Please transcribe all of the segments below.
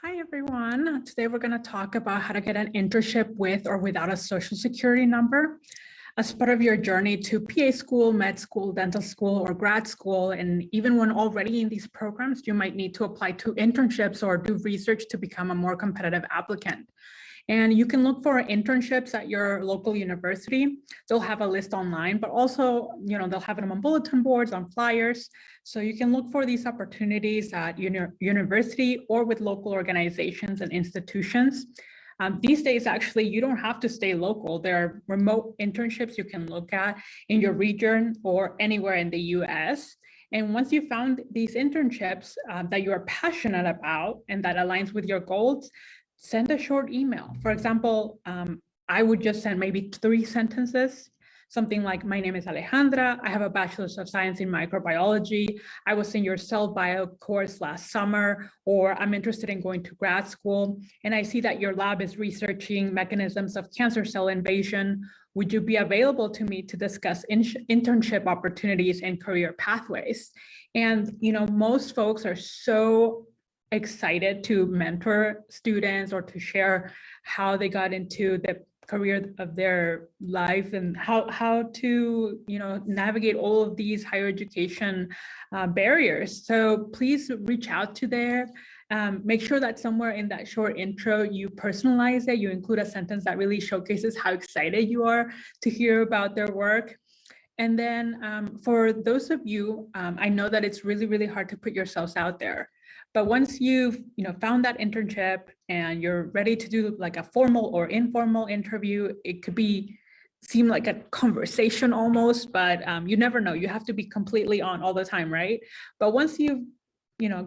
Hi, everyone. Today we're going to talk about how to get an internship with or without a social security number. As part of your journey to PA school, med school, dental school, or grad school, and even when already in these programs, you might need to apply to internships or do research to become a more competitive applicant. And you can look for internships at your local university. They'll have a list online, but also, they'll have them on bulletin boards, on flyers. So you can look for these opportunities at university or with local organizations and institutions. These days, actually, you don't have to stay local. There are remote internships you can look at in your region or anywhere in the US. And once you found these internships that you are passionate about and that aligns with your goals, send a short email. For example, I would just send maybe 3 sentences, something like, my name is Alejandra. I have a bachelor's of science in microbiology. I was in your cell bio course last summer, or I'm interested in going to grad school. And I see that your lab is researching mechanisms of cancer cell invasion. Would you be available to me to discuss internship opportunities and career pathways? And, most folks are so excited to mentor students or to share how they got into the career of their life and how to navigate all of these higher education barriers. So please reach out to there. Make sure that somewhere in that short intro you personalize it. You include a sentence that really showcases how excited you are to hear about their work. And then for those of you, I know that it's really, really hard to put yourselves out there. But once you've found that internship and you're ready to do like a formal or informal interview, it could seem like a conversation almost, but you never know. You have to be completely on all the time, right? But once you've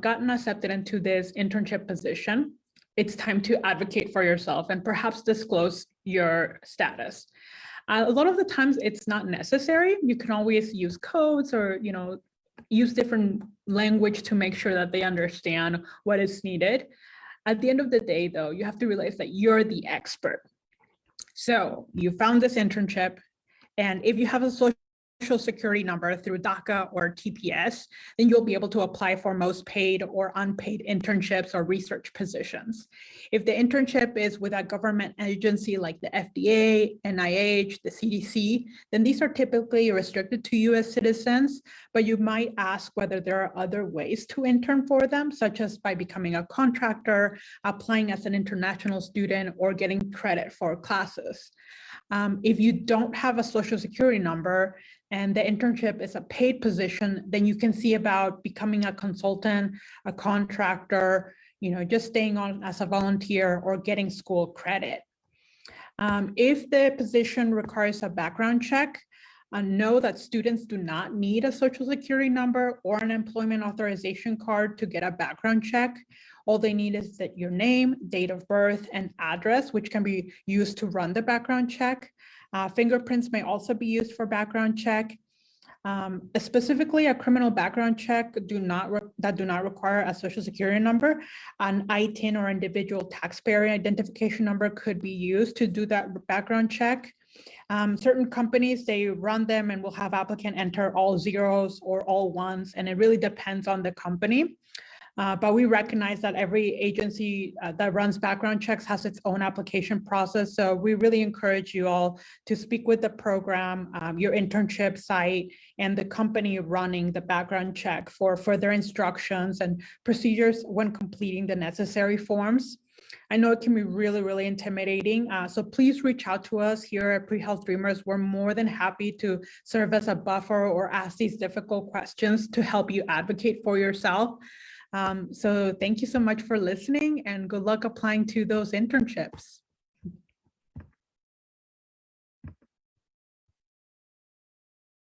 gotten accepted into this internship position, it's time to advocate for yourself and perhaps disclose your status. A lot of the times it's not necessary. You can always use codes or use different language to make sure that they understand what is needed. At the end of the day, though, you have to realize that you're the expert. So you found this internship, and if you have a social security number through DACA or TPS, then you'll be able to apply for most paid or unpaid internships or research positions. If the internship is with a government agency like the FDA, NIH, the CDC, then these are typically restricted to US citizens, but you might ask whether there are other ways to intern for them, such as by becoming a contractor, applying as an international student, or getting credit for classes. If you don't have a social security number and the internship is a paid position, then you can see about becoming a consultant, a contractor, just staying on as a volunteer or getting school credit. If the position requires a background check, know that students do not need a social security number or an employment authorization card to get a background check. All they need is that your name, date of birth, and address, which can be used to run the background check. Fingerprints may also be used for background check. Specifically, a criminal background check that do not require a social security number, an ITIN or individual taxpayer identification number could be used to do that background check. Certain companies, they run them and will have applicant enter all zeros or all ones, and it really depends on the company. But we recognize that every agency that runs background checks has its own application process. So we really encourage you all to speak with the program, your internship site, and the company running the background check for further instructions and procedures when completing the necessary forms. I know it can be really, really intimidating. So please reach out to us here at Pre-Health Dreamers. We're more than happy to serve as a buffer or ask these difficult questions to help you advocate for yourself. So thank you so much for listening, and good luck applying to those internships.